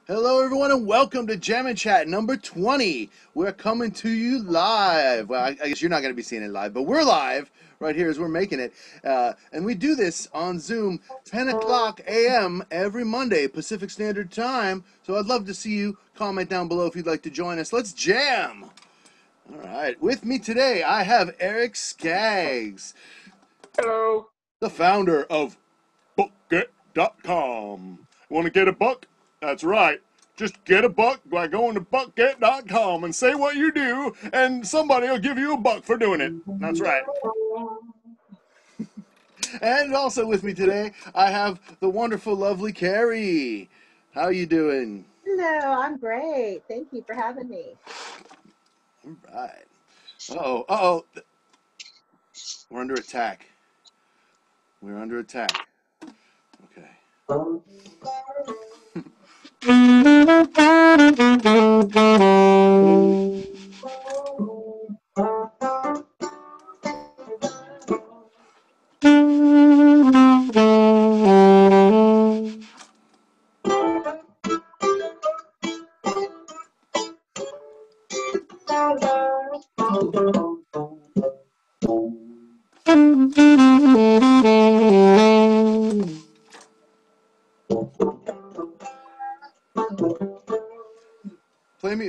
Hello, everyone, and welcome to Jam and Chat number 20. We're coming to you live. Well, I guess you're not going to be seeing it live, but we're live right here as we're making it. And we do this on Zoom 10 o'clock a.m. every Monday, Pacific Standard Time. So I'd love to see you. Comment down below if you'd like to join us. Let's jam. All right. With me today, I have Eric Skaggs. Hello. The founder of BuckGet.com. Want to get a buck? That's right. Just get a buck by going to BuckGet.com and say what you do, and somebody will give you a buck for doing it. That's right. And also with me today, I have the wonderful, lovely Karrie. How you doing? Hello, I'm great. Thank you for having me. All right. Uh-oh. We're under attack. We're under attack. Okay.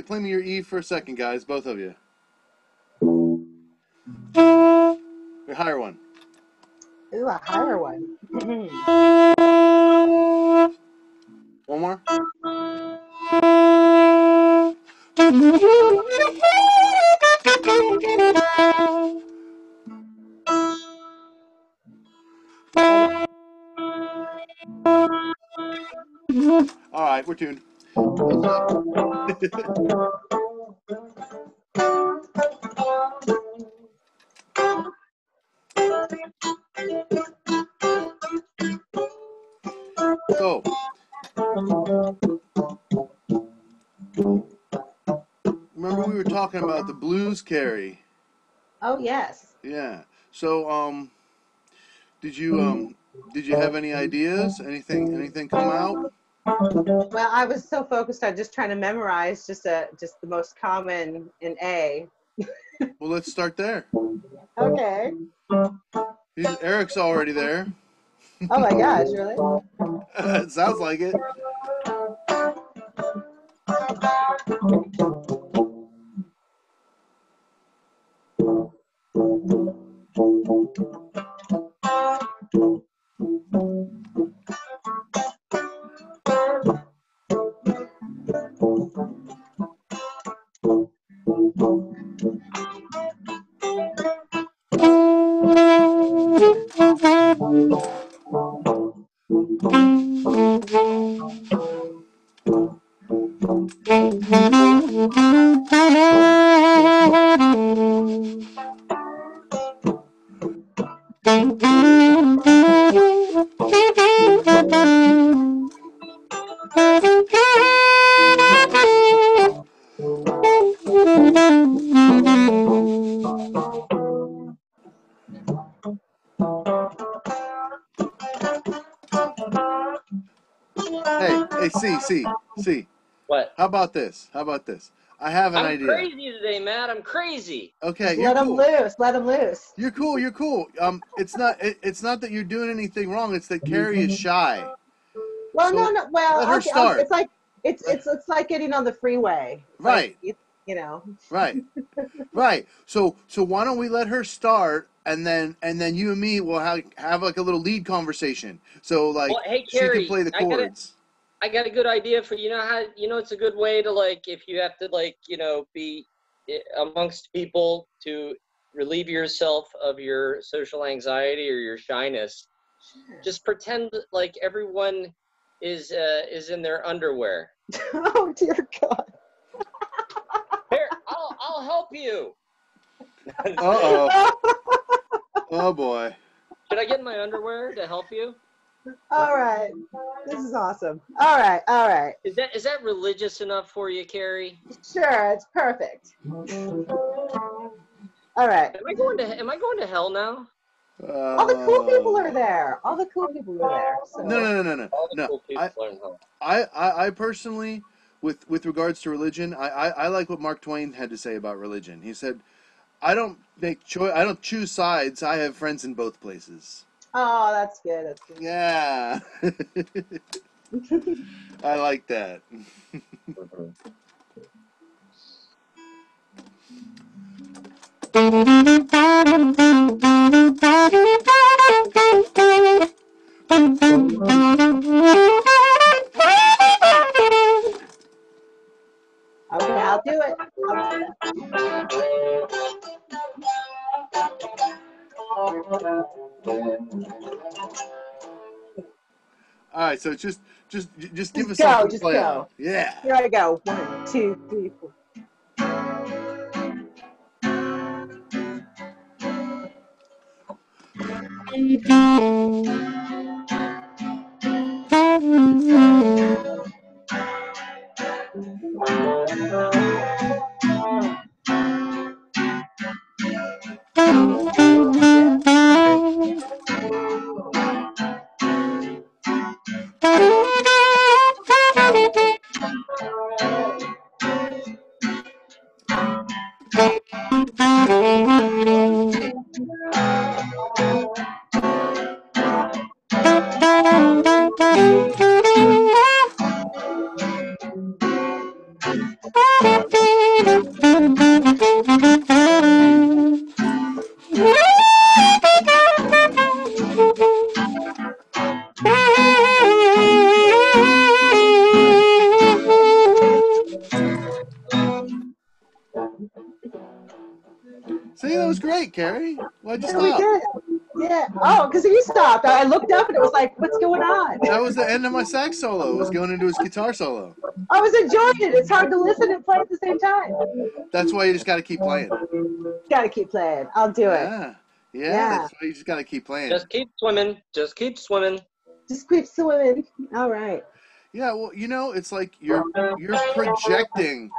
Play me your E for a second, guys, both of you. Your higher one. Ooh, a higher one. One more. All right, we're tuned. So, remember we were talking about the blues, Karrie? Oh, yes. Yeah. So, did you have any ideas? Anything come out? Well, I was so focused on just trying to memorize just the most common in A. Well, let's start there. Okay. Eric's already there. Oh my gosh, really? It sounds like it. Hey, see. What? How about this? I have an I'm idea. crazy today, Matt. I'm crazy. Okay, Just you're let them cool. loose. Let them loose. You're cool. It's not that you're doing anything wrong. It's that Karrie is shy. Well, So no. Well, let her okay. start. It's like it's like getting on the freeway. It's like Right. you know. Right. So why don't we let her start, and then you and me will have like a little lead conversation. So like Well, hey, she can Karrie, play the chords. I got a good idea for it's a good way to if you have to be amongst people to relieve yourself of your social anxiety or your shyness. Just pretend like everyone is in their underwear. Oh dear God. Here, I'll help you. Uh-oh. Oh boy. Should I get in my underwear to help you? All right. This is awesome. All right. Is that religious enough for you, Karrie? Sure, it's perfect. All right. Am I going to hell now? All the cool people are Uh, there. All the cool people are there. no, So no, no, no, no, All the no. cool people are in home. I personally, with regards to religion, I like what Mark Twain had to say about religion. He said, I don't choose sides. I have friends in both places." oh, that's good. That's Yeah. good. I like that. Mhm. Okay, I'll do it. I'll do it. All right, so just give Just us go. something to Just play on. go. Yeah. Here I go. 1, 2, 3, 4. Yeah. See, that was great, Carrie. Why'd you Yeah, we stop? did. Yeah. Oh, because you stopped. I looked up and it was like, what's going on? That was the end of my sax solo. It was going into his guitar solo. I was enjoying it. It's hard to listen and play at the same time. That's why you just got to keep playing. Got to keep playing. I'll do it. Yeah. Yeah, Yeah. that's why you just got to keep playing. Just keep swimming. Just keep swimming. Just keep swimming. All right. Yeah, well, it's like you're projecting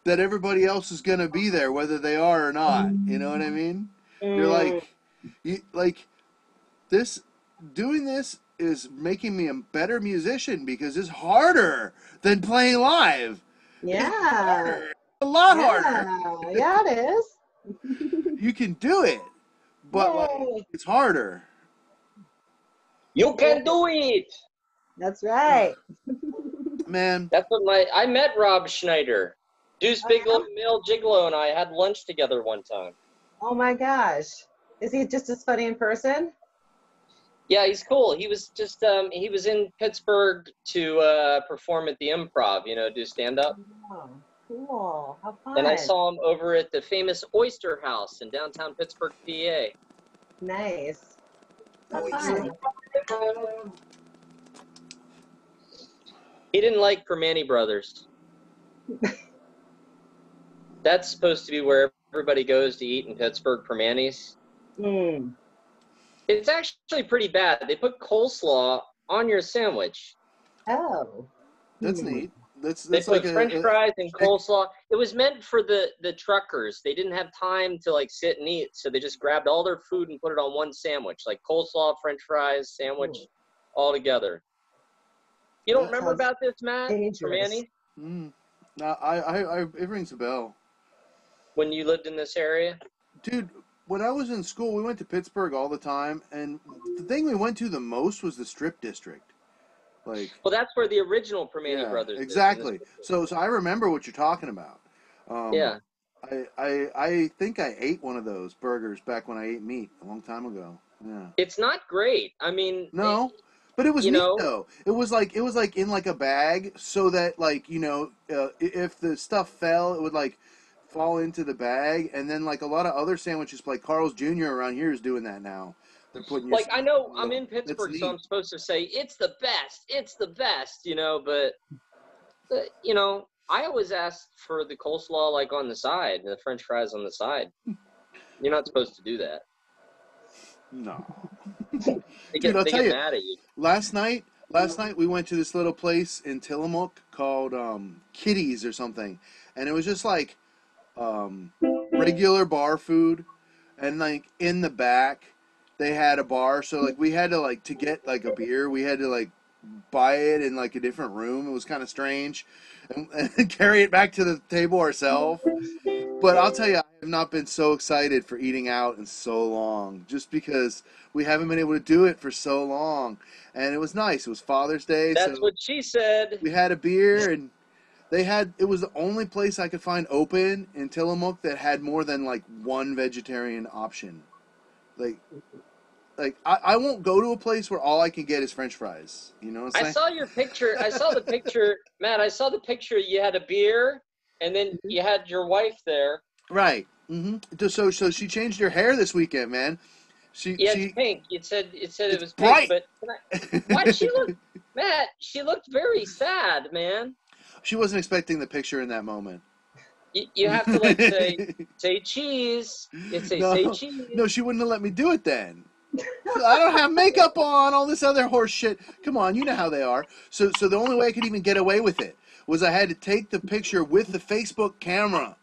that everybody else is going to be there whether they are or not. You know what I mean? You're Mm, like like this doing this is making me a better musician because it's harder than playing live. It's yeah. harder. A lot harder. Yeah. Yeah, it is. You can do it, but like Yay. it's harder. You Yeah. can do it. That's right. Man, That's what I met Rob Schneider. Deuce Bigelow, Male Gigolo, and I had lunch together one time. Oh my gosh. Is he just as funny in person? Yeah, he's cool. He was in Pittsburgh to perform at the Improv, do stand up. Oh, cool. How And I fun. saw him over at the famous Oyster House in downtown Pittsburgh, PA. Nice. How oyster. fun. He didn't like Permane Brothers. That's supposed to be where everybody goes to eat in Pittsburgh, Permane's. Mm. It's actually pretty bad. They put coleslaw on your sandwich. Oh. That's Hmm. neat. That's They like put French a fries and coleslaw. It was meant for the truckers. They didn't have time to like sit and eat, so they just grabbed all their food and put it on one sandwich, like coleslaw, French fries, sandwich, all together. You don't That remember sounds about this, Matt, for dangerous. Manny, no, it rings a bell. when you lived in this area? Dude, when I was in school, we went to Pittsburgh all the time, and the thing we went to the most was the Strip District. Like, Well, that's where the original Permane yeah, Brothers is. In this exactly. So I remember what you're talking about. Um, Yeah. I think I ate one of those burgers back when I ate meat a long time ago. Yeah. It's not great. I mean, No, but it was you neat know, though. It was like in like a bag, so that like if the stuff fell, it would like fall into the bag, and then like a lot of other sandwiches, like Carl's Jr. around here is doing that now. They're putting your like I know I'm stuff. in That's Pittsburgh, so neat. I'm supposed to say it's the best. It's the best, but I always ask for the coleslaw like on the side, and the French fries on the side. You're not supposed to do that. No, They dude, get I'll they tell get you. mad at you. Last night we went to this little place in Tillamook called Kitty's or something, and it was just like um, regular bar food, and like in the back they had a bar, so like we had to like to get like a beer, we had to like buy it in like a different room. It was kind of strange, and carry it back to the table ourselves. But I'll tell you, I have not been so excited for eating out in so long, just because we haven't been able to do it for so long. And it was nice. It was Father's Day, That's so what she said. we had a beer, and it was the only place I could find open in Tillamook that had more than like one vegetarian option. Like, I won't go to a place where all I can get is French fries. You know what I I'm saying? saw your picture. I saw the picture, Matt. I saw the picture. You had a beer, and then you had your wife there. Right. So she changed her hair this weekend, man. Yeah, it's She pink. It said it it's was pink, bright. but why she look, Matt? She looked very sad, man. She wasn't expecting the picture in that moment. You have to like say cheese. You say No, cheese. no, she wouldn't have let me do it then. I don't have makeup on, all this other horse shit. Come on, you know how they are. So the only way I could even get away with it was I had to take the picture with the Facebook camera.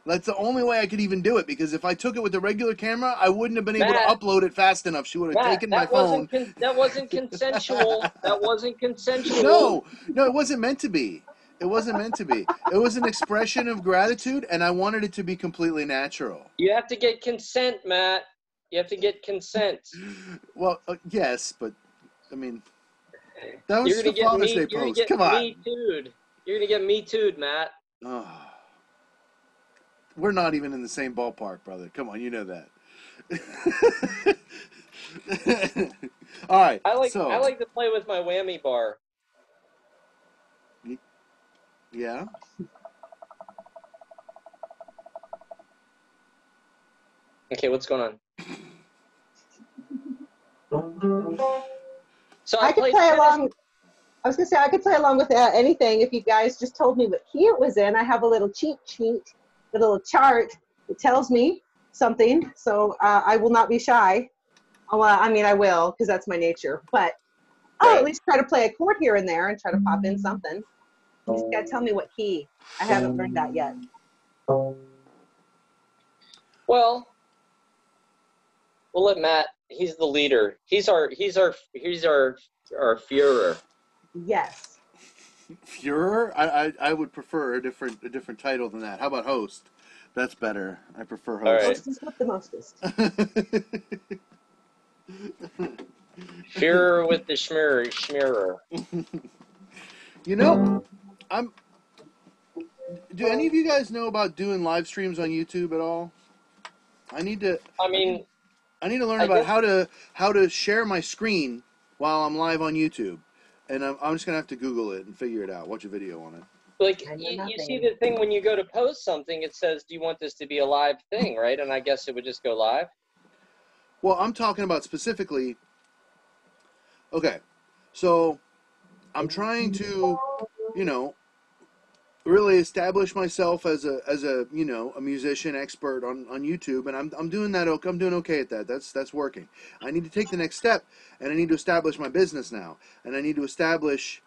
That's the only way I could even do it, because if I took it with the regular camera, I wouldn't have been able to Matt, upload it fast enough. She would have Matt, taken my phone. that wasn't consensual. That wasn't consensual. No, no, it wasn't meant to be. It wasn't meant to be. It was an expression of gratitude, and I wanted it to be completely natural. You have to get consent, Matt. You have to get consent. Well, yes, but I mean, that was You're just a gonna get Father's me. Day You're gonna post. get Come me on. too'd. You're gonna get me too'd, Matt. Oh, we're not even in the same ballpark, brother. Come on, you know that. All right, I so like to play with my whammy bar. yeah. Okay, what's going on? So I I could played play tennis. along. I was gonna say I could play along with anything if you guys just told me what key it was in. I have a little cheat sheet, a little chart that tells me something, so I will not be shy. Well, I mean I will because that's my nature, but I'll at Right. least try to play a chord here and there and try to pop in something. You just gotta tell me what key. I haven't learned that yet. Well, we'll let Matt. He's the leader. He's our Führer. Yes. Führer? I would prefer a different title than that. How about host? That's better. I prefer All right, host. Mostest with the mostest. Führer with the schmearer. You know, I'm. Do any of you guys know about doing live streams on YouTube at all? I need to. I mean, I need to learn I about guess how to share my screen while I'm live on YouTube, and I'm just gonna have to Google it and figure it out. Watch a video on it. like I know you see nothing. the thing when you go to post something, it says, "Do you want this to be a live thing?" Right? And I guess it would just go live. Well, I'm talking about specifically. Okay, so I'm trying to, you know, really establish myself as a a musician expert on YouTube, and I'm doing that. I'm doing okay at that. That's working. I need to take the next step, and I need to establish my business now, and I need to establish,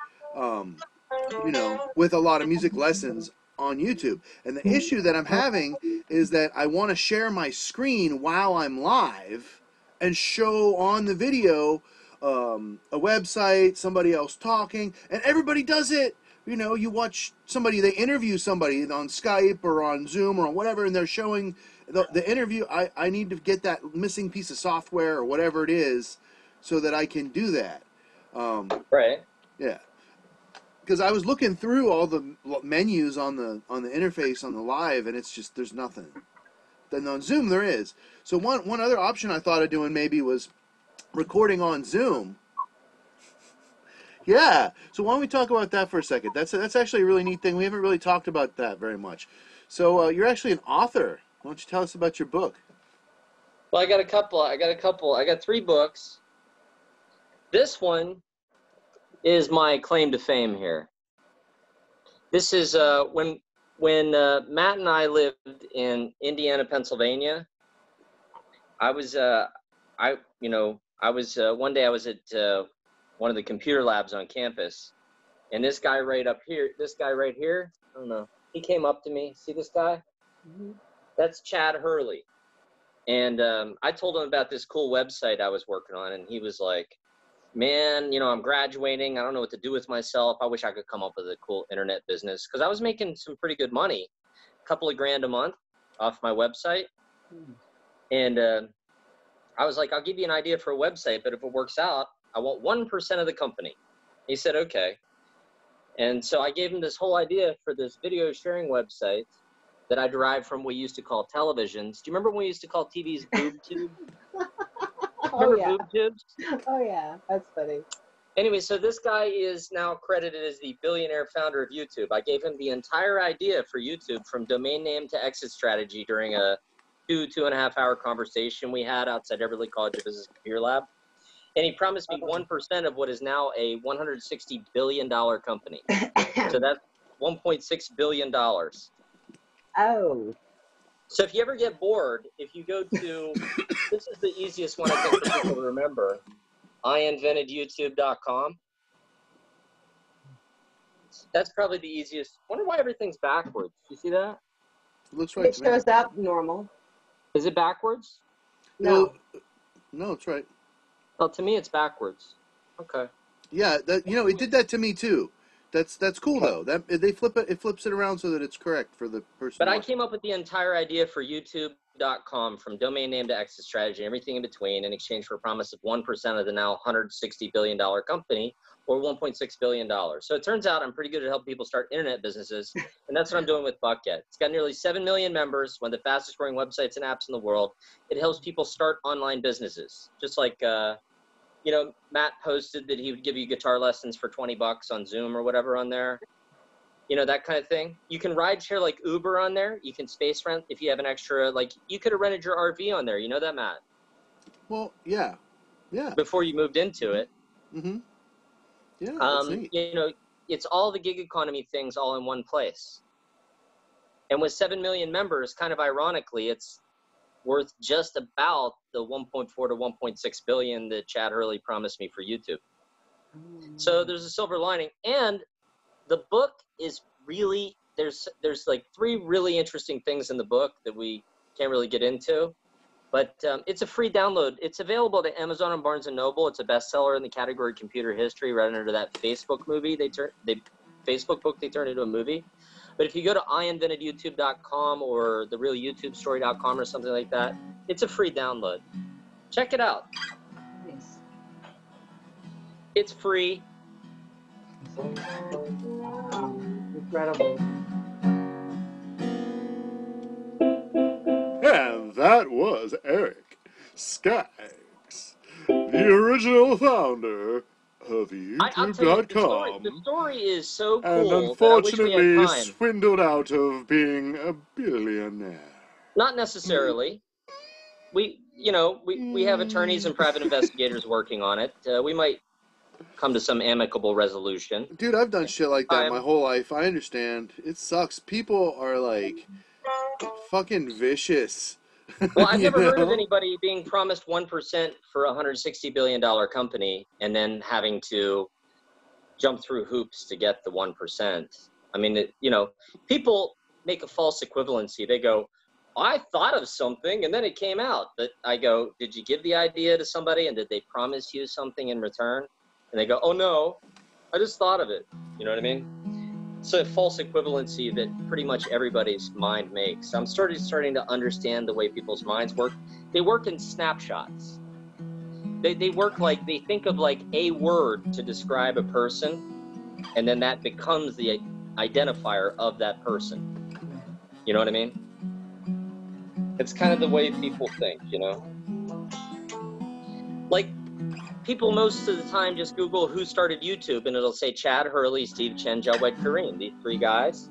with a lot of music lessons on YouTube. And the issue that I'm having is that I want to share my screen while I'm live and show on the video a website, somebody else talking, and everybody does it. You watch somebody, they interview somebody on Skype or on Zoom or on whatever, and they're showing the interview. I need to get that missing piece of software or whatever it is so that I can do that. Right. Yeah, because I was looking through all the menus on the interface on the live, and it's just there's nothing. Then on Zoom there is. So one other option I thought of doing maybe was recording on Zoom. Yeah. So why don't we talk about that for a second? That's actually a really neat thing. We haven't really talked about that very much. So you're actually an author. Why don't you tell us about your book? Well, I got a couple. I got 3 books. This one is my claim to fame here. This is when Matt and I lived in Indiana, Pennsylvania. I was one day I was at one of the computer labs on campus, and this guy right here, I don't know, he came up to me. See this guy? Mhm. That's Chad Hurley. And I told him about this cool website I was working on, and he was like, man, you know, I'm graduating. I don't know what to do with myself. I wish I could come up with a cool internet business, because I was making some pretty good money, a couple of grand a month off my website. And I was like, I'll give you an idea for a website, but if it works out, I want 1% of the company. He said, okay. And so I gave him this whole idea for this video sharing website that I derived from what we used to call televisions. Do you remember when we used to call TVs boob tubes? Oh Remember yeah. boob tubes? Oh yeah. That's funny. Anyway, so this guy is now credited as the billionaire founder of YouTube. I gave him the entire idea for YouTube, from domain name to exit strategy, during a 2.5 hour conversation we had outside Everly College of Business Computer Lab. And he promised me 1% of what is now a $160 billion company. So that's $1.6 billion. Oh. So if you ever get bored, if you go to, this is the easiest one I think for people to remember, IInventedYouTube.com. That's probably the easiest. Wonder why everything's backwards. You see that? It looks right It to me. shows up normal. Is it backwards? No. No, it's right. Well, to me, it's backwards. Okay. Yeah, that, you know, it did that to me too. That's cool though. That they flip it, it flips it around so that it's correct for the person. But I watching. came up with the entire idea for YouTube.com, from domain name to exit strategy, everything in between, in exchange for a promise of 1% of the now $160 billion company, or $1.6 billion. So it turns out I'm pretty good at helping people start internet businesses, and that's what I'm doing with Bucket. It's got nearly 7 million members, one of the fastest growing websites and apps in the world. It helps people start online businesses, just like, you know, Matt posted that he would give you guitar lessons for $20 on Zoom or whatever on there. You know, that kind of thing. You can ride share like Uber on there. You can space rent if you have an extra, like you could have rented your RV on there. You know that, Matt? Well, yeah. Before you moved into it. Mm-hmm. Yeah, that's neat. You know, it's all the gig economy things all in one place. And with 7 million members, kind of ironically, it's worth just about the 1.4 to 1.6 billion that Chad Hurley promised me for YouTube. So there's a silver lining. And the book is really, there's like 3 really interesting things in the book that we can't really get into, but it's a free download. It's available to Amazon and Barnes & Noble. It's a bestseller in the category computer history, right under that Facebook movie Facebook book they turned into a movie. But if you go to IInventedYouTube.com or therealYouTubeStory.com or something like that, it's a free download. Check it out. Nice. It's free. Incredible. And that was Eric Skaggs, the original founder of I'll tell you, the YouTube.com, story is so and cool that I wish we had unfortunately time. swindled out of being a billionaire. Not necessarily. We have attorneys and private investigators working on it. We might come to some amicable resolution. Dude, I've done shit like that my whole life. I understand. It sucks. People are like fucking vicious. Well, I've never heard of know? anybody being promised 1% for a $160 billion company and then having to jump through hoops to get the 1%. I mean, people make a false equivalency. They go, I thought of something and then it came out. But I go, did you give the idea to somebody and did they promise you something in return? And they go, oh no, I just thought of it. You know what I mean? It's a false equivalency that pretty much everybody's mind makes. I'm starting to understand the way people's minds work. They work in snapshots. They work like, they think of like a word to describe a person, and then that becomes the identifier of that person. You know what I mean? It's kind of the way people think, you know? Like, people most of the time just Google who started YouTube, and it'll say Chad Hurley, Steve Chen, Jawed Kareem, these 3 guys.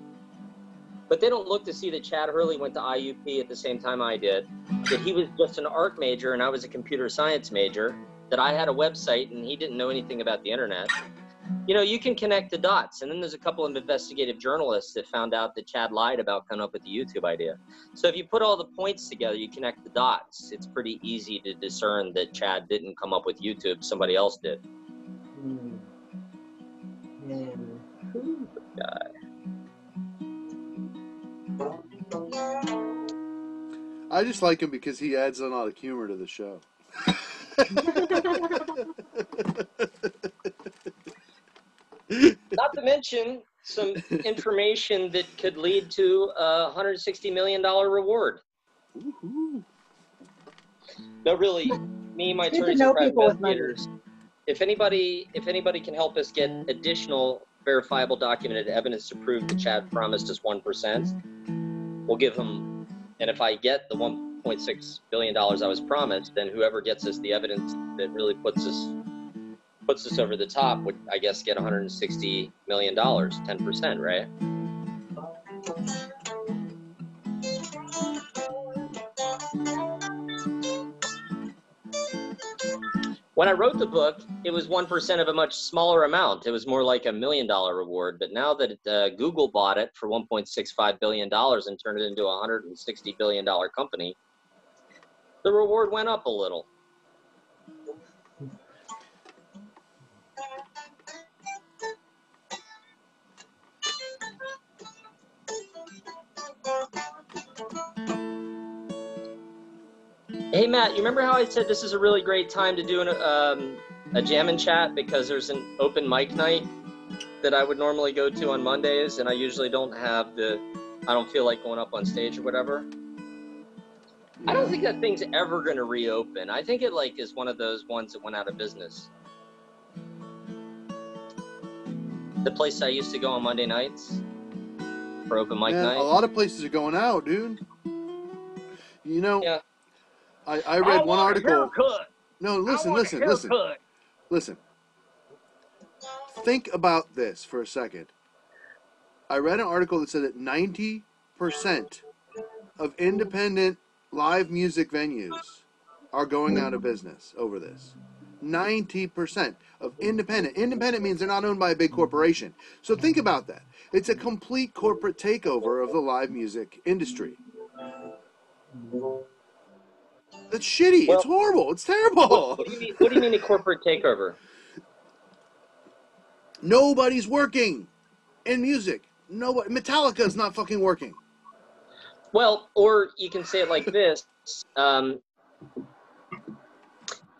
But they don't look to see that Chad Hurley went to IUP at the same time I did, that he was just an art major and I was a computer science major, that I had a website and he didn't know anything about the internet. You know, you can connect the dots. And then there's a couple of investigative journalists that found out that Chad lied about coming up with the YouTube idea. So if you put all the points together, you connect the dots. It's pretty easy to discern that Chad didn't come up with YouTube, somebody else did. I just like him because he adds a lot of humor to the show. Not to mention some information that could lead to a $160 million reward. Woohoo. No, really, me and my Need to attorneys know and private people with money. investigators, if anybody can help us get additional verifiable documented evidence to prove that Chad promised us 1%, we'll give him. And if I get the $1.6 billion I was promised, then whoever gets us the evidence that really puts us over the top would, I guess, get $160 million, 10%, right? When I wrote the book, it was 1% of a much smaller amount. It was more like $1 million reward. But now that Google bought it for $1.65 billion and turned it into a $160 billion company, the reward went up a little. Hey, Matt, you remember how I said this is a really great time to do a jam and chat because there's an open mic night that I would normally go to on Mondays, and I usually don't feel like going up on stage or whatever. I don't think that thing's ever going to reopen. I think it is one of those ones that went out of business. The place I used to go on Monday nights for open mic night. A lot of places are going out, dude. You know, yeah. I read one article. No, listen. Think about this for a second. I read an article that said that 90% of independent live music venues are going out of business over this. 90% of independent. Independent means they're not owned by a big corporation. So think about that. It's a complete corporate takeover of the live music industry. That's shitty. It's horrible. It's terrible. What do you mean a corporate takeover? Nobody's working in music. Nobody. Metallica's not fucking working. Well, or you can say it like this.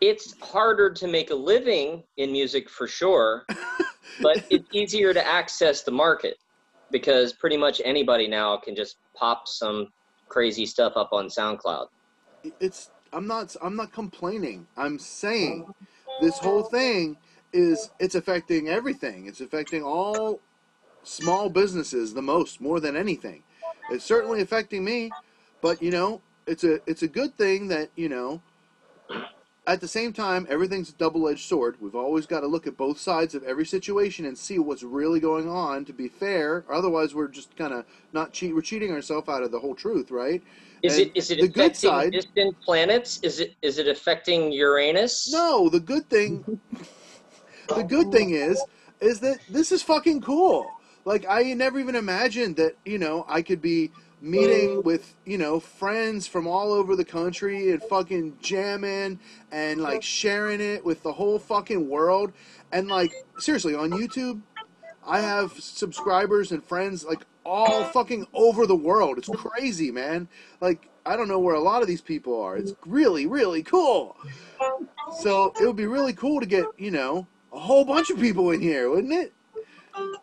It's harder to make a living in music for sure, but it's easier to access the market because pretty much anybody now can just pop some crazy stuff up on SoundCloud. I'm not complaining. I'm saying this whole thing it's affecting everything. It's affecting all small businesses more than anything. It's certainly affecting me, but it's a good thing that, at the same time, everything's a double-edged sword. We've always got to look at both sides of every situation and see what's really going on to be fair. Otherwise, we're just kind of we're cheating ourselves out of the whole truth, right? Is it the good side, distant planets? Is it affecting Uranus? No, the good thing is that this is fucking cool. Like, I never even imagined that, I could be meeting with, friends from all over the country and fucking jamming and, sharing it with the whole fucking world. And, seriously, on YouTube, I have subscribers and friends, all fucking over the world. It's crazy, man. I don't know where a lot of these people are. It's really, really cool. So, it would be really cool to get, a whole bunch of people in here, wouldn't it?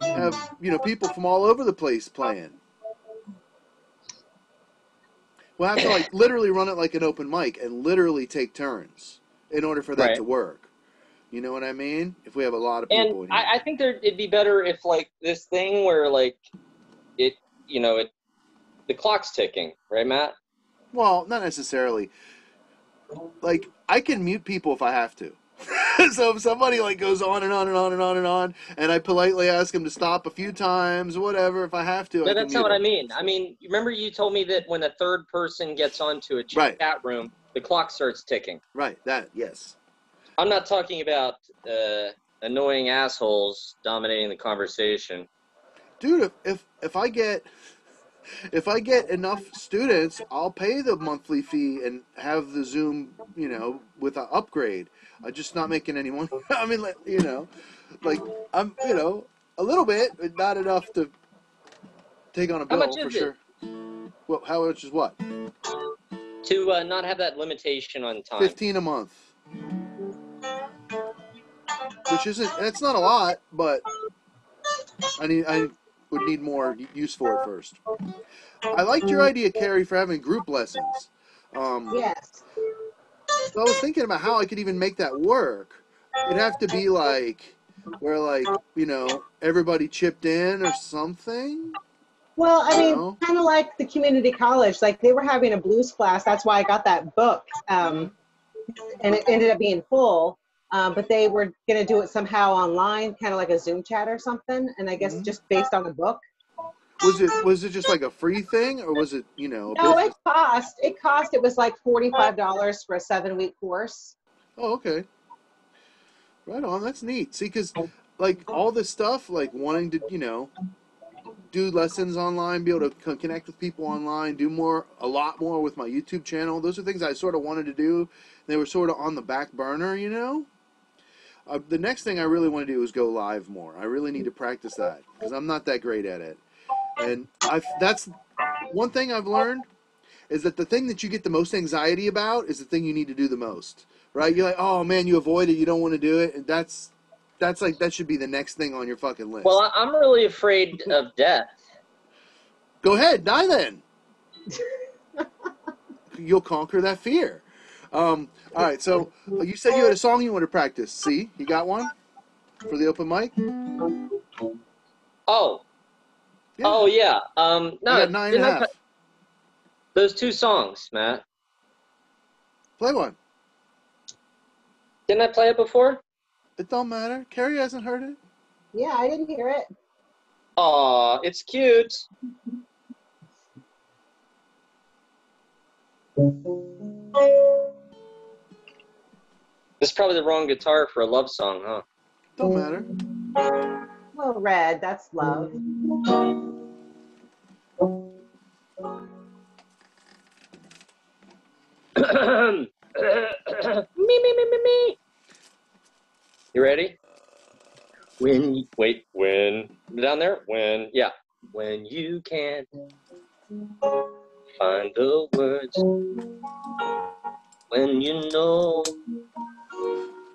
Have, people from all over the place playing. We'll have to, literally run it like an open mic and literally take turns in order for that to work. You know what I mean? If we have a lot of people in here. I think it'd be better if, this thing where, the clock's ticking, right, Matt? Well, not necessarily. I can mute people if I have to. So if somebody goes on and on and on and on and on, and I politely ask them to stop a few times, whatever, if I have to, No, that's not what I mean. I mean, remember you told me that when a third person gets onto a chat room, the clock starts ticking. Right, yes. I'm not talking about annoying assholes dominating the conversation. Dude, if I get enough students, I'll pay the monthly fee and have the Zoom, with an upgrade. I'm just not making any money. I mean, I'm, a little bit, but not enough to take on a bill for sure. Well, how much is what? to not have that limitation on time. 15 a month. Which it's not a lot, but I would need more use for it first. I liked your idea, Karrie, for having group lessons. Yes. So I was thinking about how I could even make that work. It'd have to be like where everybody chipped in or something. Well, I mean, No? kind of like the community college, like they were having a blues class. That's why I got that book. And it ended up being full. But they were going to do it somehow online, kind of like a Zoom chat or something. And I guess just based on the book. Was it just like a free thing, or was it a No, business? it was like $45 for a 7-week course. Oh, okay. Right on. That's neat. See, because like all this stuff, like wanting to do lessons online, be able to connect with people online, do a lot more with my YouTube channel. Those are things I sort of wanted to do. They were sort of on the back burner. The next thing I really want to do is go live more. I really need to practice that because I'm not that great at it. And that's one thing I've learned is that the thing that you get the most anxiety about is the thing you need to do the most. Right? You're like, oh man, you avoid it, you don't want to do it, and that should be the next thing on your fucking list. Well, I'm really afraid of death. Go ahead, die then. You'll conquer that fear. All right, so you said you had a song you want to practice. See, you got one for the open mic? Oh. Yeah. Oh, yeah. I got 9.5. Those two songs, Matt. Play one. Didn't I play it before? It don't matter. Karrie hasn't heard it. Yeah, I didn't hear it. Aw, it's cute. This is probably the wrong guitar for a love song, huh? Don't matter. Well, red, that's love. Me. You ready? When down there? When you can't find the words, when you know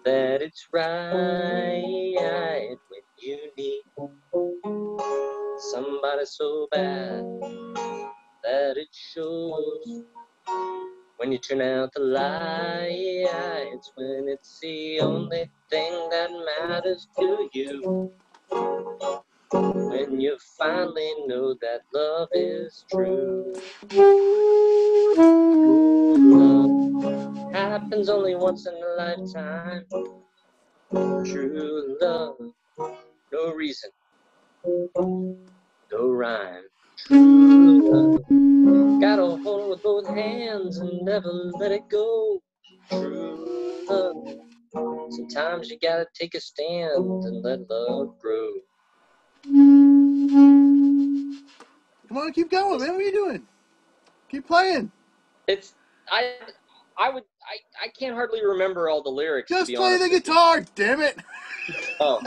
that it's right, when you need somebody so bad that it shows, when you turn out the lights, when it's the only thing that matters to you, when you finally know that love is true. Love happens only once in a lifetime. True love, no reason, no rhyme. True love, gotta hold with both hands and never let it go. True love, sometimes you gotta take a stand and let love grow. Come on, keep going, man. What are you doing? Keep playing. I can't hardly remember all the lyrics. Just to be play honest the guitar, damn it. Oh.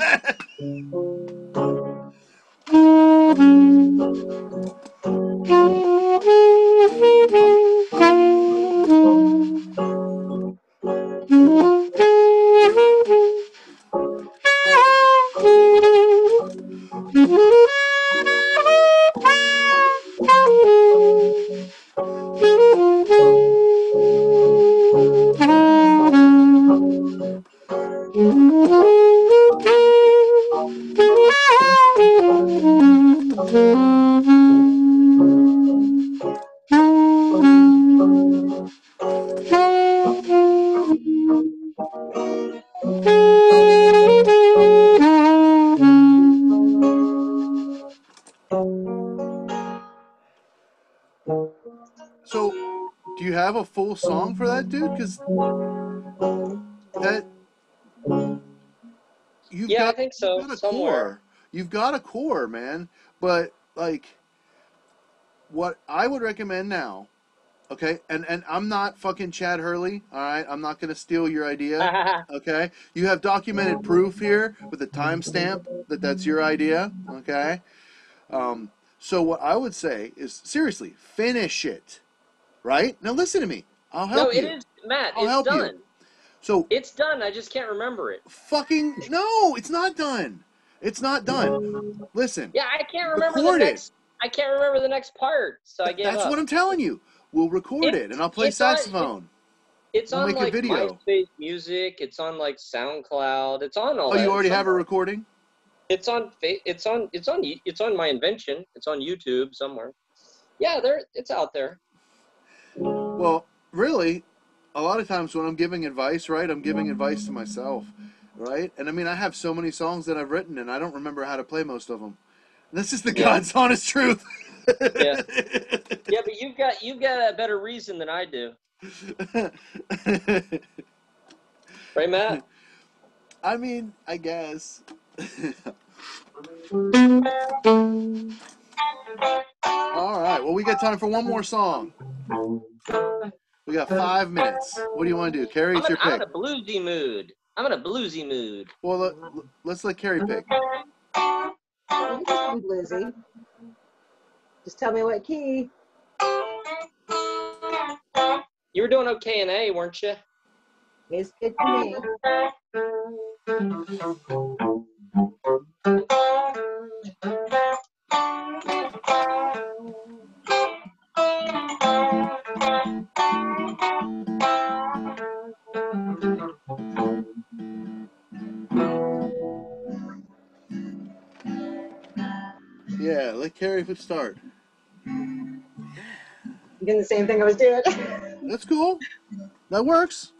So, do you have a full song for that, dude? Because that I think so. you've got a Somewhere. core. You've got a core, man. But like, what I would recommend now, okay? And I'm not fucking Chad Hurley. All right, I'm not gonna steal your idea. Okay, you have documented proof here with a timestamp that that's your idea. Okay. So what I would say is seriously finish it. Right now, listen to me. I'll No, help it you. is, Matt. I'll It's help you. done. So It's done. I just can't remember it. fucking no, it's not done. It's not done. Listen, Yeah, I can't remember the record it. next. I can't remember the next part, so I gave That's what up. I'm telling you. We'll record it, and I'll play It's on saxophone. it's We'll on make a like video. MySpace Music. It's on like SoundCloud. It's on all Oh, you that. already It's have a somewhere. recording? It's on my invention. It's on YouTube somewhere. Yeah, it's out there. Well, really, a lot of times when I'm giving advice, right, I'm giving advice to myself, right? And I mean, I have so many songs that I've written, and I don't remember how to play most of them. This is the Yeah. God's honest truth. Yeah. Yeah, but you've got a better reason than I do. Right, Matt? I mean, I guess. All right. Well, we got time for one more song. We got 5 minutes. What do you want to do, Karrie? It's your I'm in pick. a bluesy mood. I'm in a bluesy mood. Well, let's let Karrie pick. You can be bluesy. Just tell me what key. You were doing okay in A, weren't you? It's good to me. Yeah, let Karrie start. I'm doing the same thing I was doing. That's cool. That works.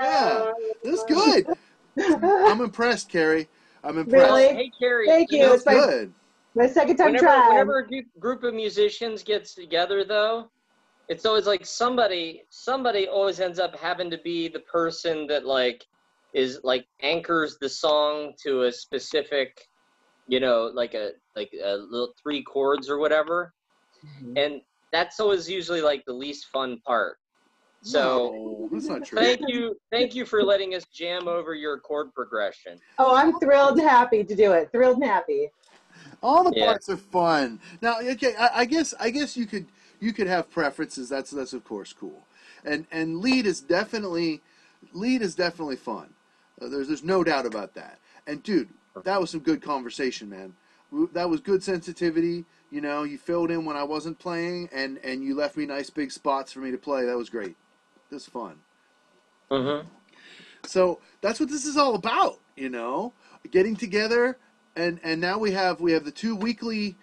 Yeah, that's good. I'm impressed, Karrie. I'm Well, impressed. Really? hey Carrie, Thank you you. know, That's It's good. my second time trying. whenever a group of musicians gets together, though, it's always like somebody always ends up having to be the person that like is like anchors the song to a specific, like a little 3 chords or whatever, and that's always usually like the least fun part. So No, that's not true. thank you for letting us jam over your chord progression. Oh, I'm thrilled and happy to do it. Thrilled and happy. All the Yeah. parts are fun. Now, okay, I guess you could have preferences. That's of course cool. And lead is definitely fun. There's no doubt about that. And dude, that was some good conversation, man. That was good sensitivity. You know, you filled in when I wasn't playing, and you left me nice big spots for me to play. That was great. It was fun. Mm-hmm. So that's what this is all about, getting together, and now we have the two weekly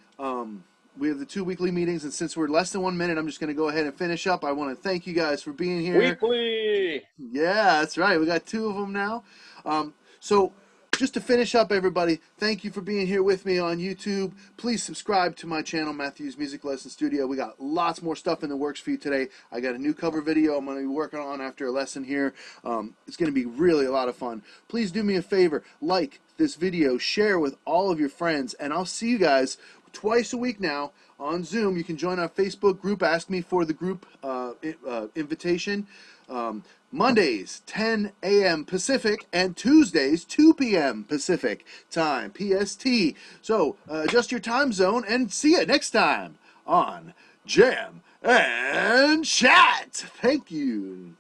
meetings, and since we're less than 1 minute, I'm just going to go ahead and finish up. I want to thank you guys for being here. Weekly. Yeah, that's right. We got two of them now. So just to finish up, everybody, thank you for being here with me on YouTube. Please subscribe to my channel, Matthew's Music Lesson Studio. We got lots more stuff in the works for you today. I got a new cover video I'm going to be working on after a lesson here. It's going to be really a lot of fun. Please do me a favor, like this video, share with all of your friends, and I'll see you guys twice a week now on Zoom. You can join our Facebook group. Ask me for the group invitation. Mondays, 10 a.m. Pacific, and Tuesdays, 2 p.m. Pacific time, PST. So adjust your time zone, and see you next time on Jam and Chat. Thank you.